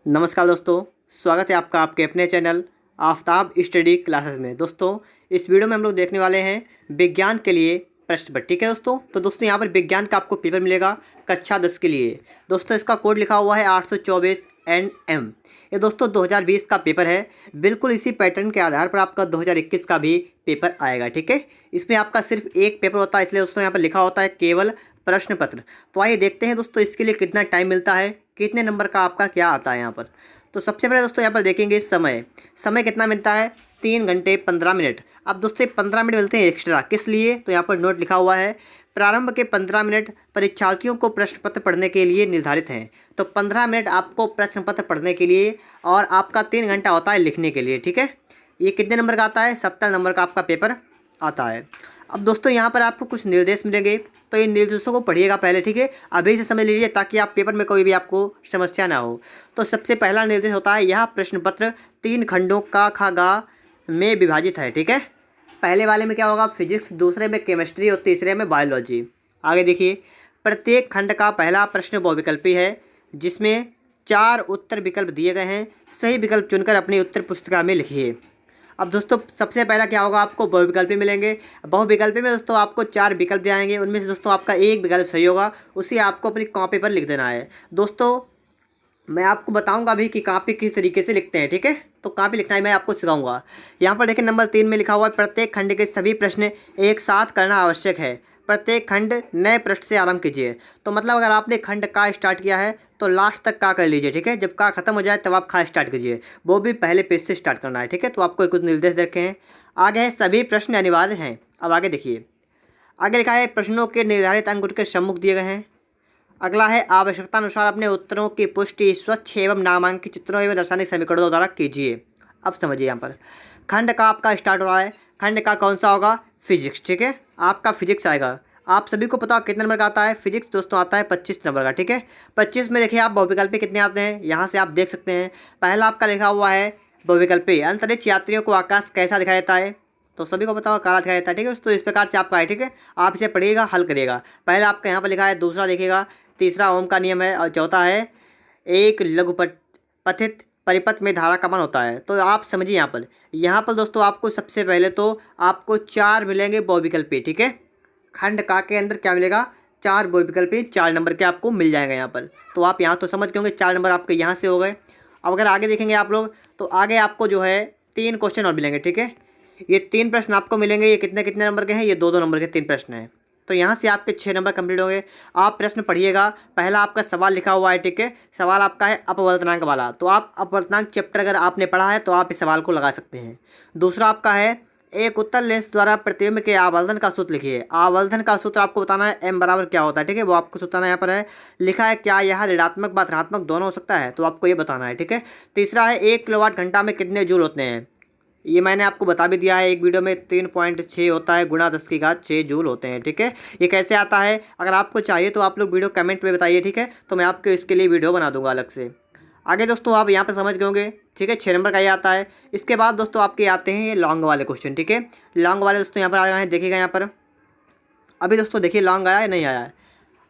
नमस्कार दोस्तों, स्वागत है आपका आपके अपने चैनल आफताब स्टडी क्लासेस में। दोस्तों, इस वीडियो में हम लोग देखने वाले हैं विज्ञान के लिए प्रश्न पत्र। ठीक है दोस्तों, तो दोस्तों यहाँ पर विज्ञान का आपको पेपर मिलेगा कक्षा 10 के लिए। दोस्तों इसका कोड लिखा हुआ है 824 NM। ये दोस्तों 2020 का पेपर है। बिल्कुल इसी पैटर्न के आधार पर आपका 2021 का भी पेपर आएगा। ठीक है, इसमें आपका सिर्फ एक पेपर होता है, इसलिए दोस्तों यहाँ पर लिखा होता है केवल प्रश्न पत्र। तो आइए देखते हैं दोस्तों इसके लिए कितना टाइम मिलता है, कितने नंबर का आपका क्या आता है यहाँ पर। तो सबसे पहले दोस्तों यहाँ पर देखेंगे समय कितना मिलता है, 3 घंटे 15 मिनट। अब दोस्तों 15 मिनट मिलते हैं एक्स्ट्रा, किस लिए? तो यहाँ पर नोट लिखा हुआ है प्रारंभ के 15 मिनट परीक्षार्थियों को प्रश्न पत्र पढ़ने के लिए निर्धारित हैं। तो 15 मिनट आपको प्रश्न पत्र पढ़ने के लिए और आपका 3 घंटा होता है लिखने के लिए। ठीक है, ये कितने नंबर का आता है? 70 नंबर का आपका पेपर आता है। अब दोस्तों यहाँ पर आपको कुछ निर्देश मिलेंगे, तो इन निर्देशों को पढ़िएगा पहले। ठीक है, अभी से समझ लीजिए ताकि आप पेपर में कोई भी आपको समस्या ना हो। तो सबसे पहला निर्देश होता है यह प्रश्न पत्र 3 खंडों का ख ग में विभाजित है। ठीक है, पहले वाले में क्या होगा? फिजिक्स, दूसरे में केमिस्ट्री और तीसरे में बायोलॉजी। आगे देखिए, प्रत्येक खंड का पहला प्रश्न बहुविकल्पी है जिसमें 4 उत्तर विकल्प दिए गए हैं। सही विकल्प चुनकर अपनी उत्तर पुस्तिका में लिखिए। अब दोस्तों सबसे पहला क्या होगा? आपको बहुविकल्पी मिलेंगे। बहुविकल्पी में दोस्तों आपको 4 विकल्प दिए जाएंगे, उनमें से दोस्तों आपका एक विकल्प सही होगा, उसे आपको अपनी कॉपी पर लिख देना है। दोस्तों मैं आपको बताऊंगा अभी कि कॉपी किस तरीके से लिखते हैं। ठीक है, तो कॉपी लिखना ही मैं आपको सिखाऊंगा। यहाँ पर देखिए नंबर 3 में लिखा हुआ है प्रत्येक खंड के सभी प्रश्न एक साथ करना आवश्यक है। प्रत्येक खंड नए पृष्ठ से आरंभ कीजिए। तो मतलब अगर आपने खंड का स्टार्ट किया है तो लास्ट तक का कर लीजिए। ठीक है, जब का खत्म हो जाए तब आप खा स्टार्ट कीजिए, वो भी पहले पेज से स्टार्ट करना है। ठीक है, तो आपको कुछ निर्देश दे रखे हैं। आगे है सभी प्रश्न अनिवार्य हैं। अब आगे देखिए, आगे लिखा है प्रश्नों के निर्धारित अंक उनके सम्मुख दिए गए हैं। अगला है आवश्यकता अनुसार अपने उत्तरों की पुष्टि स्वच्छ एवं नामांकित चित्रों एवं रासायनिक समीकरणों द्वारा कीजिए। अब समझिए, यहाँ पर खंड का आपका स्टार्ट हो रहा है। खंड का कौन सा होगा? फिजिक्स। ठीक है, आपका फिजिक्स आएगा। आप सभी को पता हो कितने नंबर का आता है? फिजिक्स दोस्तों आता है 25 नंबर का। ठीक है, 25 में देखिए आप बहुविकल्पी कितने आते हैं, यहाँ से आप देख सकते हैं। पहला आपका लिखा हुआ है बहुविकल्पी अंतरिक्ष यात्रियों को आकाश कैसा दिखाई देता है? तो सभी को पता होगा काला दिखाई देता है। ठीक है, तो इस प्रकार से आपका है। ठीक है, आप इसे पढ़िएगा, हल करिएगा। पहला आपका यहाँ पर लिखा है, दूसरा देखिएगा, तीसरा ओम का नियम है, और चौथा है एक लघुपथित परिपथ में धारा का मान होता है। तो आप समझिए यहाँ पर दोस्तों आपको सबसे पहले तो आपको 4 मिलेंगे बहुविकल्पी। ठीक है, खंड का के अंदर क्या मिलेगा? 4 बहुविकल्पी, 4 नंबर के आपको मिल जाएंगे यहाँ पर। तो आप यहाँ तो समझ गए होंगे, 4 नंबर आपके यहाँ से हो गए। अब अगर आगे देखेंगे आप लोग तो आगे आपको जो है 3 क्वेश्चन और मिलेंगे। ठीक है, ये 3 प्रश्न आपको मिलेंगे। ये कितने कितने नंबर के हैं? ये 2-2 नंबर के 3 प्रश्न हैं। तो यहाँ से आपके 6 नंबर कंप्लीट होंगे। आप प्रश्न पढ़िएगा। पहला आपका सवाल लिखा हुआ है। ठीक है, सवाल आपका है अपवर्तनांक वाला। तो आप अपवर्तनांक चैप्टर अगर आपने पढ़ा है तो आप इस सवाल को लगा सकते हैं। दूसरा आपका है एक उत्तल लेंस द्वारा प्रतिबिंब के आवर्धन का सूत्र लिखिए। आवर्धन का सूत्र आपको बताना है m बराबर क्या होता है। ठीक है, वो आपको बताना है। यहाँ पर है लिखा है क्या यह ऋणात्मक व धनात्मक दोनों हो सकता है? तो आपको ये बताना है। ठीक है, तीसरा है 1 किलोवाट घंटा में कितने जूल होते हैं? ये मैंने आपको बता भी दिया है एक वीडियो में, 3.6 होता है गुणा 10⁻6 जूल होते हैं। ठीक है, ये कैसे आता है? अगर आपको चाहिए तो आप लोग वीडियो कमेंट में बताइए। ठीक है, तो मैं आपको इसके लिए वीडियो बना दूंगा अलग से। आगे दोस्तों आप यहाँ पर समझ गए होंगे। ठीक है, 6 नंबर का ये आता है। इसके बाद दोस्तों आपके आते हैं ये लॉन्ग वाले क्वेश्चन। ठीक है, लॉन्ग वाले दोस्तों यहाँ पर आए हैं, देखिएगा यहाँ पर। अभी दोस्तों देखिए लॉन्ग आया है नहीं आया है।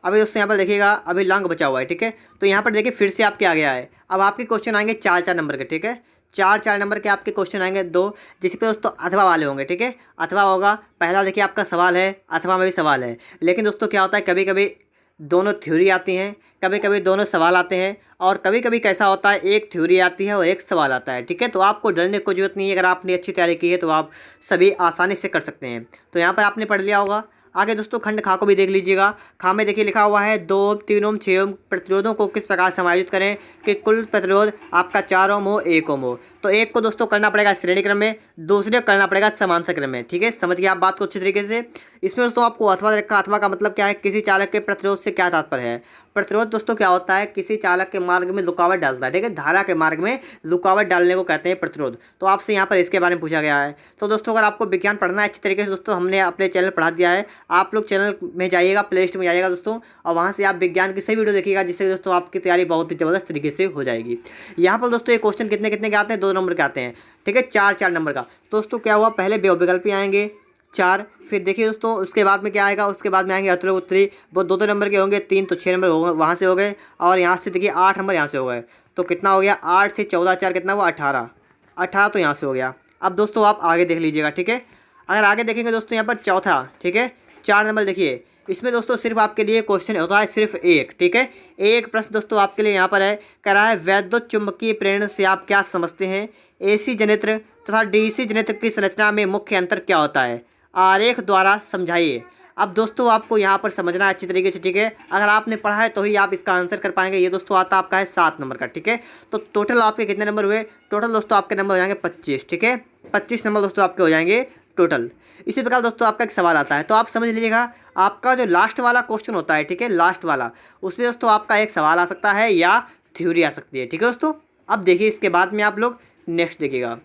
अभी दोस्तों यहाँ पर देखिएगा अभी लॉन्ग बचा हुआ है। ठीक है, तो यहाँ पर देखिए फिर से आपके आ गया है। अब आपके क्वेश्चन आएंगे 4-4 नंबर के। ठीक है, 4-4 नंबर के आपके क्वेश्चन आएंगे 2, जिस पे दोस्तों अथवा वाले होंगे। ठीक है, अथवा होगा। पहला देखिए आपका सवाल है, अथवा में भी सवाल है। लेकिन दोस्तों क्या होता है, कभी कभी दोनों थ्योरी आती हैं, कभी कभी दोनों सवाल आते हैं, और कभी कभी कैसा होता है एक थ्योरी आती है और एक सवाल आता है। ठीक है, तो आपको डरने की जरूरत नहीं है। अगर आपने अच्छी तैयारी की है तो आप सभी आसानी से कर सकते हैं। तो यहाँ पर आपने पढ़ लिया होगा। आगे दोस्तों खंड खा को भी देख लीजिएगा। खा में देखिए लिखा हुआ है 2 ओम 3 ओम 6 ओम प्रतिरोधों को किस प्रकार समायोजित करें कि कुल प्रतिरोध आपका 4 ओम हो 1 ओम हो। तो एक को दोस्तों करना पड़ेगा श्रेणी क्रम में, दूसरे को करना पड़ेगा समांतर क्रम में। ठीक है, समझ गए आप बात को अच्छी तरीके से। इसमें दोस्तों आपको अथवा रखा। अथवा का मतलब क्या है? किसी चालक के प्रतिरोध से क्या तात्पर्य है? प्रतिरोध दोस्तों क्या होता है? किसी चालक के मार्ग में रुकावट डालता है। ठीक है, धारा के मार्ग में रुकावट डालने को कहते हैं प्रतिरोध। तो आपसे यहाँ पर इसके बारे में पूछा गया है। तो दोस्तों अगर आपको विज्ञान पढ़ना है अच्छी तरीके से दोस्तों, हमने अपने चैनल पढ़ा दिया है। आप लोग चैनल में जाइएगा, प्ले लिस्ट में जाइएगा दोस्तों, और वहाँ से आप विज्ञान की सही वीडियो देखिएगा, जिससे दोस्तों आपकी तैयारी बहुत ही ज़बरदस्त तरीके से हो जाएगी। यहाँ पर दोस्तों ये क्वेश्चन कितने कितने के आते हैं? 2 नंबर के आते हैं। ठीक है, 4-4 नंबर का। दोस्तों क्या हुआ, पहले बहुविकल्पी आएंगे 4, फिर देखिए दोस्तों उसके बाद में क्या आएगा? उसके बाद में आएंगे अतुल उत्तरी, वो 2-2 नंबर के होंगे। 3 तो 6 नंबर हो वहाँ से हो गए, और यहाँ से देखिए 8 नंबर यहाँ से हो गए। तो कितना हो गया, 8 से 14 4 कितना हुआ, 18, 18 तो यहाँ से हो गया। अब दोस्तों आप आगे देख लीजिएगा, ठीक है। अगर आगे देखेंगे दोस्तों यहाँ पर चौथा, ठीक है, 4 नंबर देखिए, इसमें दोस्तों सिर्फ आपके लिए क्वेश्चन होता है सिर्फ एक, ठीक है। एक प्रश्न दोस्तों आपके लिए यहाँ पर है, कह रहा है वैद्युत चुम्बकीय प्रेरण से आप क्या समझते हैं, एसी जनित्र तथा डीसी जनित्र की संरचना में मुख्य अंतर क्या होता है, आरेख द्वारा समझाइए। अब दोस्तों आपको यहाँ पर समझना है अच्छी तरीके से, ठीक है। अगर आपने पढ़ा है तो ही आप इसका आंसर कर पाएंगे। ये दोस्तों आता आपका है 7 नंबर का, ठीक है। तो टोटल आपके कितने नंबर हुए, टोटल दोस्तों आपके नंबर हो जाएंगे 25, ठीक है। 25 नंबर दोस्तों आपके हो जाएंगे टोटल। इसी प्रकार दोस्तों आपका एक सवाल आता है, तो आप समझ लीजिएगा आपका जो लास्ट वाला क्वेश्चन होता है, ठीक है, लास्ट वाला, उसमें दोस्तों आपका एक सवाल आ सकता है या थ्योरी आ सकती है, ठीक है दोस्तों। अब देखिए इसके बाद में आप लोग नेक्स्ट देखिएगा।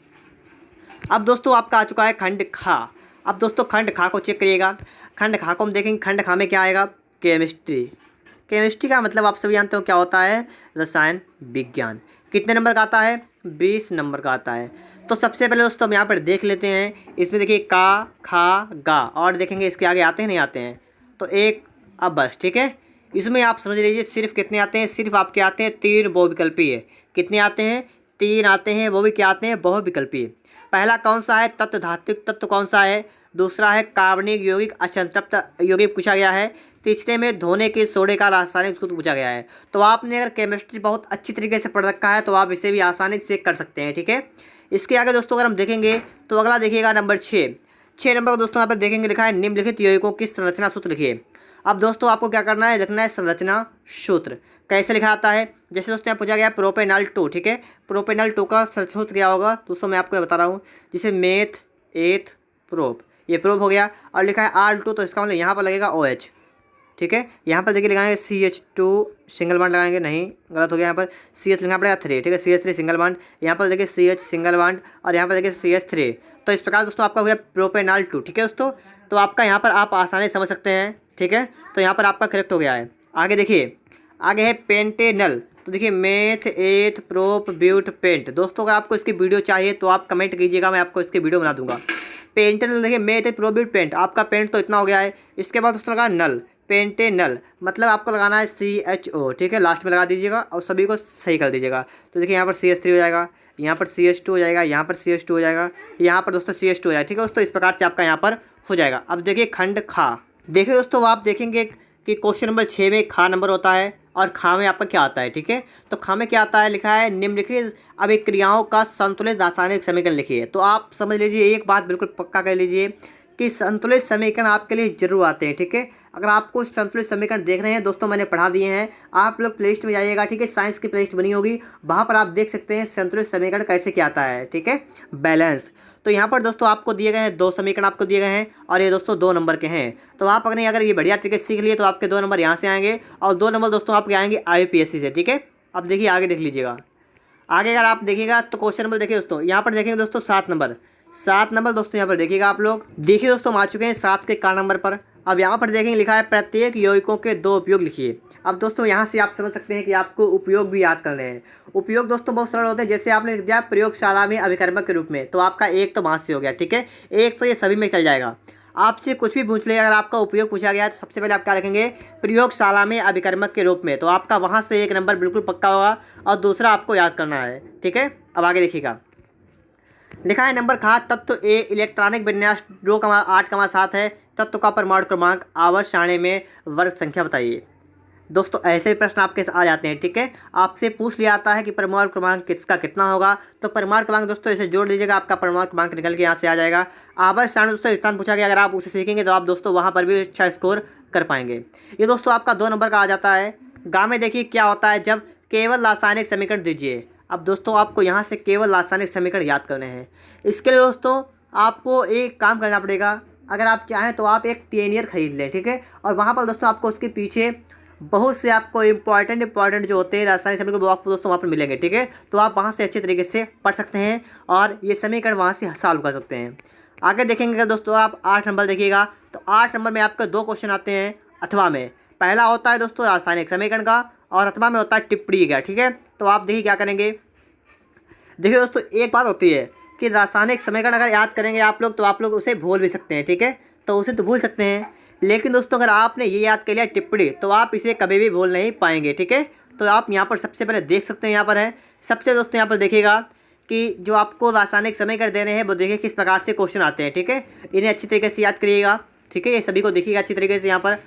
अब दोस्तों आपका आ चुका है खंड खा। अब दोस्तों खंड खा को चेक करिएगा। खंड खा को हम देखेंगे, खंड खा में क्या आएगा, केमिस्ट्री। केमिस्ट्री का मतलब आप सभी जानते हो क्या होता है, रसायन विज्ञान। कितने नंबर का आता है, 20 नंबर का आता है। तो सबसे पहले दोस्तों हम यहाँ पर देख लेते हैं, इसमें देखिए का, खा, गा, और देखेंगे इसके आगे आते हैं नहीं आते हैं, तो एक, अब बस, ठीक है। इसमें आप समझ लीजिए सिर्फ कितने आते हैं, सिर्फ आपके आते हैं 3 बहुविकल्पीय। कितने आते हैं, 3 आते हैं, वो भी क्या आते हैं, बहुविकल्पीय। पहला कौन सा है, तत्व धात्विक तत्व कौन सा है, दूसरा है कार्बनिक यौगिक असंतृप्त यौगिक पूछा गया है, तीसरे में धोने के सोडे का रासायनिक सूत्र पूछा गया है। तो आपने अगर केमिस्ट्री बहुत अच्छी तरीके से पढ़ रखा है तो आप इसे भी आसानी से कर सकते हैं, ठीक है। इसके आगे दोस्तों अगर हम देखेंगे तो अगला देखिएगा नंबर 6 नंबर को दोस्तों यहाँ पर देखेंगे, लिखा है निम्नलिखित यौगिकों की संरचना सूत्र लिखिए। अब दोस्तों आपको क्या करना है, देखना है संरचना सूत्र कैसे लिखा आता है। जैसे दोस्तों यहाँ पूछा गया प्रोपेनॉल 2, ठीक है, प्रोपेनॉल 2 का संरचना सूत्र क्या होगा दोस्तों, मैं आपको बता रहा हूँ। जैसे मेथ, एथ, प्रोप, ये प्रोप हो गया, और लिखा है R2, तो इसका मतलब यहाँ पर लगेगा OH, ठीक है। यहाँ पर देखिए लगाएंगे CH2 सिंगल बॉन्ड लगाएंगे, नहीं गलत हो गया, यहाँ पर CH लिखना पड़ेगा 3, ठीक है, CH3 सिंगल बॉन्ड, यहाँ पर देखिए CH सिंगल बॉन्ड, और यहाँ पर देखिए CH3। तो इस प्रकार दोस्तों आपका हो गया प्रोपेनॉल 2, ठीक है दोस्तों। तो आपका यहाँ पर आप आसानी से समझ सकते हैं, ठीक है। तो यहाँ पर आपका करेक्ट हो गया है। आगे देखिए, आगे है पेंटेनल। तो देखिए मेथ, एथ, प्रोप, ब्यूट, पेंट। दोस्तों अगर आपको इसकी वीडियो चाहिए तो आप कमेंट कीजिएगा, मैं आपको इसकी वीडियो बना दूंगा। पेंटेनल देखिए मेथ, एथ, प्रोप, ब्यूट, पेंट, आपका पेंट तो इतना हो गया है। इसके बाद दोस्तों लगा नल, पेंटेनल, मतलब आपको लगाना है CHO, ठीक है, लास्ट में लगा दीजिएगा और सभी को सही कर दीजिएगा। तो देखिए यहाँ पर CH3 हो जाएगा, यहाँ पर CH2 हो जाएगा, यहाँ पर CH2 हो जाएगा, यहाँ पर दोस्तों CH2 हो जाएगा, ठीक है दोस्तों। इस प्रकार से आपका यहाँ पर हो जाएगा। अब देखिए खंड खा, देखिए दोस्तों आप देखेंगे कि क्वेश्चन नंबर 6 में खा नंबर होता है और खा में आपका क्या आता है, ठीक है। तो खा में क्या आता है, लिखा है निम्नलिखित अभिक्रियाओं का संतुलित रासायनिक समीकरण लिखिए। तो आप समझ लीजिए, एक बात बिल्कुल पक्का कर लीजिए कि संतुलित समीकरण आपके लिए जरूर आते हैं, ठीक है। अगर आपको संतुलित समीकरण देख रहे हैं दोस्तों, मैंने पढ़ा दिए हैं, आप लोग प्लेलिस्ट में जाइएगा, ठीक है, साइंस की प्लेलिस्ट बनी होगी, वहाँ पर आप देख सकते हैं संतुलित समीकरण कैसे क्या आता है, ठीक है, बैलेंस। तो यहाँ पर दोस्तों आपको दिए गए हैं 2 समीकरण आपको दिए गए हैं, और ये दोस्तों 2 नंबर के हैं। तो आप अगर ये बढ़िया तरीके से सीख लिए तो आपके 2 नंबर यहाँ से आएंगे, और 2 नंबर दोस्तों आपके आएंगे IUPAC से, ठीक है। अब देखिए आगे देख लीजिएगा। आगे अगर आप देखिएगा तो क्वेश्चन नंबर देखिए दोस्तों, यहाँ पर देखेंगे दोस्तों 7 नंबर दोस्तों यहाँ पर देखिएगा आप लोग। देखिए दोस्तों हम आ चुके हैं 7 के का नंबर पर। अब यहाँ पर देखेंगे लिखा है प्रत्येक यौगिकों के 2 उपयोग लिखिए। अब दोस्तों यहाँ से आप समझ सकते हैं कि आपको उपयोग भी याद करने हैं। उपयोग दोस्तों बहुत सरल होते हैं, जैसे आपने लिख दिया प्रयोगशाला में अभिकर्मक के रूप में, तो आपका एक तो वहाँ से हो गया, ठीक है, एक तो ये सभी में चल जाएगा। आपसे कुछ भी पूछ ले, अगर आपका उपयोग पूछा गया तो सबसे पहले आप क्या लिखेंगे, प्रयोगशाला में अभिकर्मक के रूप में, तो आपका वहाँ से 1 नंबर बिल्कुल पक्का होगा, और दूसरा आपको याद करना है, ठीक है। अब आगे देखिएगा, लिखा है नंबर खा, तत्व ए इलेक्ट्रॉनिक विन्यास 2,8,7 है, तत्व का परमाणु क्रमांक, आवर्त सारणी में वर्ग संख्या बताइए। दोस्तों ऐसे ही प्रश्न आपके आ जाते हैं, ठीक है, आपसे पूछ लिया जाता है कि परमाणु क्रमांक किसका कितना होगा, तो परमाणु क्रमांक दोस्तों इसे जोड़ लीजिएगा, आपका परमाणु क्रमांक निकल के यहाँ से आ जाएगा। आवर्त सारणी दोस्तों स्थान पूछा गया, अगर आप उसे सीखेंगे तो आप दोस्तों वहाँ पर भी अच्छा स्कोर कर पाएंगे। ये दोस्तों आपका 2 नंबर का आ जाता है। गा में देखिए क्या होता है, जब केवल रासायनिक समीकरण दीजिए। अब दोस्तों आपको यहाँ से केवल रासायनिक समीकरण याद करने हैं। इसके लिए दोस्तों आपको एक काम करना पड़ेगा, अगर आप चाहें तो आप एक टेनियर खरीद लें, ठीक है, और वहाँ पर दोस्तों आपको उसके पीछे बहुत से आपको इंपॉर्टेंट जो होते हैं रासायनिक समीकरण वो आपको दोस्तों वहाँ पर मिलेंगे, ठीक है। तो आप वहाँ से अच्छे तरीके से पढ़ सकते हैं और ये समीकरण वहाँ से सॉल्व कर सकते हैं। आगे देखेंगे अगर दोस्तों आप 8 नंबर देखिएगा, तो 8 नंबर में आपके 2 क्वेश्चन आते हैं अथवा में। पहला होता है दोस्तों रासायनिक समीकरण का, और अथवा में होता है टिप्पणी का, ठीक है। तो आप देखिए क्या करेंगे, देखिए दोस्तों एक बात होती है कि रासायनिक समीकरण अगर याद करेंगे आप लोग तो आप लोग उसे भूल भी सकते हैं, ठीक है, तो उसे तो भूल सकते हैं, लेकिन दोस्तों अगर आपने ये याद कर लिया टिप्पणी तो आप इसे कभी भी भूल नहीं पाएंगे, ठीक है। तो आप यहाँ पर सबसे पहले देख सकते हैं, यहाँ पर है सबसे दोस्तों यहाँ पर देखिएगा कि जो आपको रासायनिक समीकरण दे रहे हैं वो देखिए किस प्रकार से क्वेश्चन आते हैं। ठीक है, इन्हें अच्छी तरीके से याद करिएगा। ठीक है, ये सभी को देखिएगा अच्छी तरीके से। यहाँ पर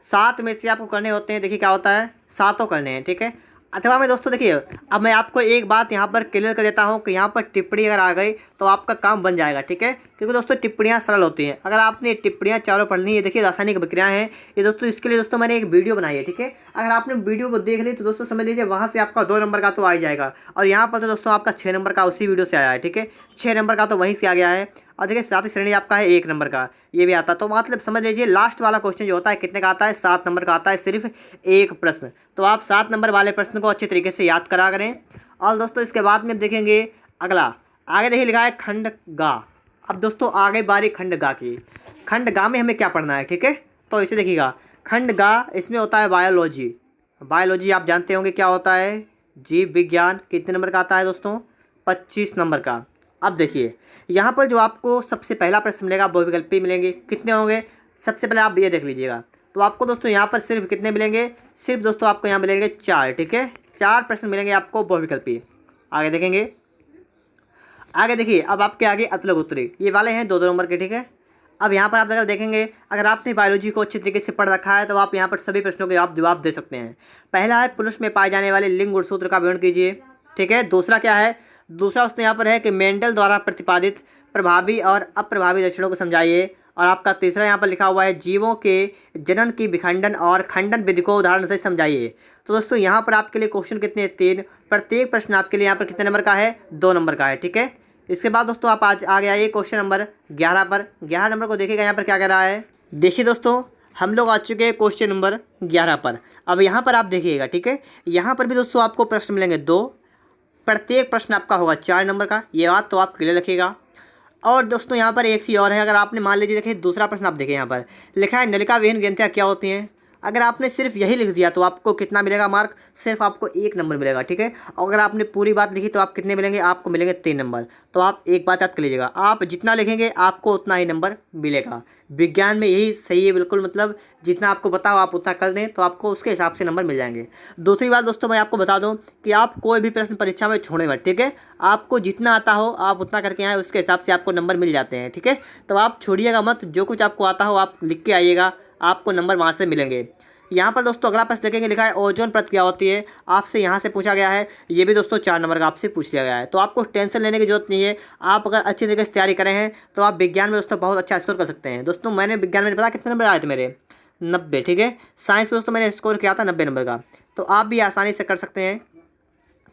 7 में से आपको करने होते हैं, देखिए क्या होता है, 7 करने हैं। ठीक है, अथवा में दोस्तों देखिए अब मैं आपको एक बात यहाँ पर क्लियर कर देता हूँ कि यहाँ पर टिप्पणी अगर आ गई तो आपका काम बन जाएगा। ठीक है, क्योंकि दोस्तों टिप्पणियाँ सरल होती हैं। अगर आपने टिप्पणियाँ चारों पढ़नी है, देखिए रासायनिक अभिक्रियाएं हैं ये दोस्तों, इसके लिए दोस्तों मैंने एक वीडियो बनाई है। ठीक है, अगर आपने वीडियो को देख ली तो दोस्तों समझ लीजिए वहाँ से आपका 2 नंबर का तो आ ही जाएगा। और यहाँ पर तो दोस्तों आपका 6 नंबर का उसी वीडियो से आया है। ठीक है, 6 नंबर का तो वहीं से आ गया है। और देखिए 7वीं श्रेणी आपका है 1 नंबर का, ये भी आता है। तो मतलब समझ लीजिए लास्ट वाला क्वेश्चन जो होता है कितने का आता है, 7 नंबर का आता है, सिर्फ एक प्रश्न। तो आप 7 नंबर वाले प्रश्न को अच्छे तरीके से याद करा करें। और दोस्तों इसके बाद में देखेंगे अगला, आगे देखिए लिखा है खंड गा। अब दोस्तों आगे बारी खंड गा की। खंड गा में हमें क्या पढ़ना है, ठीक है, तो इसे देखिएगा खंड गा, इसमें होता है बायोलॉजी। बायोलॉजी आप जानते होंगे क्या होता है, जीव विज्ञान। कितने नंबर का आता है दोस्तों, 25 नंबर का। अब देखिए यहाँ पर जो आपको सबसे पहला प्रश्न मिलेगा वो विकल्पी मिलेंगे। कितने होंगे, सबसे पहले आप ये देख लीजिएगा। तो आपको दोस्तों यहाँ पर सिर्फ कितने मिलेंगे, सिर्फ दोस्तों आपको यहाँ मिलेंगे 4। ठीक है, 4 प्रश्न मिलेंगे आपको बहुविकल्पी। आगे देखेंगे, आगे देखिए अब आपके आगे अतलग उत्तरी, ये वाले हैं 2-2 नंबर के। ठीक है, अब यहाँ पर आप अगर देखेंगे, अगर आपने बायोलॉजी को अच्छी तरीके से पढ़ रखा है तो आप यहाँ पर सभी प्रश्नों के आप जवाब दे सकते हैं। पहला है पुरुष में पाए जाने वाले लिंग गुणसूत्र का विवरण कीजिए। ठीक है, दूसरा क्या है, दूसरा उसने यहाँ पर है कि मेंडल द्वारा प्रतिपादित प्रभावी और अप्रभावी लक्षणों को समझाइए। और आपका तीसरा यहाँ पर लिखा हुआ है जीवों के जनन की विखंडन और खंडन विधि को उदाहरण से समझाइए। तो दोस्तों यहाँ पर आपके लिए क्वेश्चन कितने हैं, 3। प्रत्येक प्रश्न आपके लिए यहाँ पर कितने नंबर का है, 2 नंबर का है। ठीक है, इसके बाद दोस्तों आप आज आ गया ये क्वेश्चन नंबर 11 पर। 11 नंबर को देखिएगा यहाँ पर क्या कह रहा है। देखिए दोस्तों हम लोग आ चुके हैं क्वेश्चन नंबर 11 पर। अब यहाँ पर आप देखिएगा, ठीक है, यहाँ पर भी दोस्तों आपको प्रश्न मिलेंगे 2। प्रत्येक प्रश्न आपका होगा 4 नंबर का, ये बात तो आप क्लियर रखिएगा। और दोस्तों यहाँ पर एक चीज़ और है, अगर आपने मान लीजिए देखिए दूसरा प्रश्न आप देखिए, यहाँ पर लिखा है नलिका विहीन ग्रंथियाँ क्या होती हैं। अगर आपने सिर्फ यही लिख दिया तो आपको कितना मिलेगा मार्क, सिर्फ आपको 1 नंबर मिलेगा। ठीक है, और अगर आपने पूरी बात लिखी तो आप कितने मिलेंगे, आपको मिलेंगे 3 नंबर। तो आप एक बात याद कर लीजिएगा, आप जितना लिखेंगे आपको उतना ही नंबर मिलेगा। विज्ञान में यही सही है बिल्कुल, मतलब जितना आपको पता हो आप उतना कर दें तो आपको उसके हिसाब से नंबर मिल जाएंगे। दूसरी बात दोस्तों मैं आपको बता दूं कि आप कोई भी प्रश्न परीक्षा में छोड़े मत। ठीक है, आपको जितना आता हो आप उतना करके आए, उसके हिसाब से आपको नंबर मिल जाते हैं। ठीक है, तो आप छोड़िएगा मत, जो कुछ आपको आता हो आप लिख के आइएगा, आपको नंबर वहाँ से मिलेंगे। यहाँ पर दोस्तों अगला प्रश्न देखेंगे, लिखा है ओजोन परत क्या होती है, आपसे यहाँ से पूछा गया है। ये भी दोस्तों 4 नंबर का आपसे पूछ लिया गया है। तो आपको टेंशन लेने की जरूरत नहीं है, आप अगर अच्छी तरीके से तैयारी करें हैं तो आप विज्ञान में दोस्तों बहुत अच्छा स्कोर कर सकते हैं। दोस्तों मैंने विज्ञान में पता कितने नंबर आए थे मेरे, 90। ठीक है, साइंस में दोस्तों मैंने स्कोर किया था 90 नंबर का, तो आप भी आसानी से कर सकते हैं।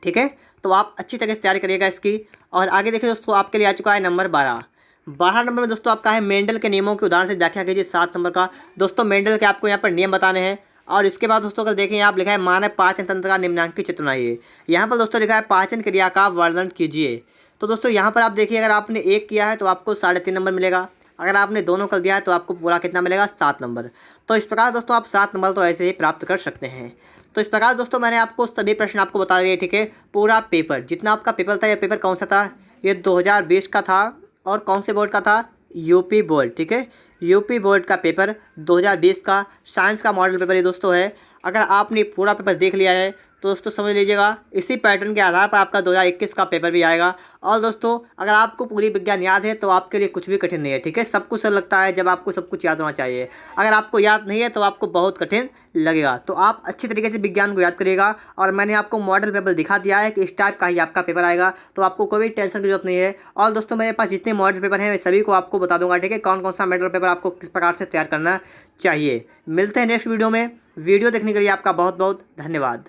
ठीक है, तो आप अच्छी तरीके से तैयारी करिएगा इसकी। और आगे देखिए दोस्तों आपके लिए आ चुका है नंबर 12। 12 नंबर में दोस्तों आपका है मेंडल के नियमों के उदाहरण से व्याख्या कीजिए। 7 नंबर का दोस्तों मेंडल के आपको यहाँ पर नियम बताने हैं। और इसके बाद दोस्तों अगर देखें आप लिखा है मानव पाचन तंत्र का निम्नांकित चित्र बनाइए। यहाँ पर दोस्तों लिखा है पाचन क्रिया का वर्णन कीजिए। तो दोस्तों यहाँ पर आप देखिए अगर आपने 1 किया है तो आपको 3.5 नंबर मिलेगा, अगर आपने दोनों कर दिया है तो आपको पूरा कितना मिलेगा, 7 नंबर। तो इस प्रकार दोस्तों आप 7 नंबर तो ऐसे ही प्राप्त कर सकते हैं। तो इस प्रकार दोस्तों मैंने आपको सभी प्रश्न आपको बता दिए। ठीक है, पूरा पेपर जितना आपका पेपर था, ये पेपर कौन सा था, ये 2020 का था। और कौन से बोर्ड का था, यूपी बोर्ड। ठीक है, यूपी बोर्ड का पेपर 2020 का साइंस का मॉडल पेपर ये दोस्तों है। अगर आपने पूरा पेपर देख लिया है तो दोस्तों समझ लीजिएगा इसी पैटर्न के आधार पर आपका 2021 का पेपर भी आएगा। और दोस्तों अगर आपको पूरी विज्ञान याद है तो आपके लिए कुछ भी कठिन नहीं है। ठीक है, सब कुछ सरल लगता है जब आपको सब कुछ याद होना चाहिए। अगर आपको याद नहीं है तो आपको बहुत कठिन लगेगा। तो आप अच्छी तरीके से विज्ञान को याद करिएगा। और मैंने आपको मॉडल पेपर दिखा दिया है कि इस टाइप का ही आपका पेपर आएगा, तो आपको कोई भी टेंशन की जरूरत नहीं है। और दोस्तों मेरे पास जितने मॉडल पेपर हैं मैं सभी को आपको बता दूंगा। ठीक है, कौन कौन सा मॉडल पेपर आपको किस प्रकार से तैयार करना चाहिए। मिलते हैं नेक्स्ट वीडियो में। वीडियो देखने के लिए आपका बहुत बहुत धन्यवाद।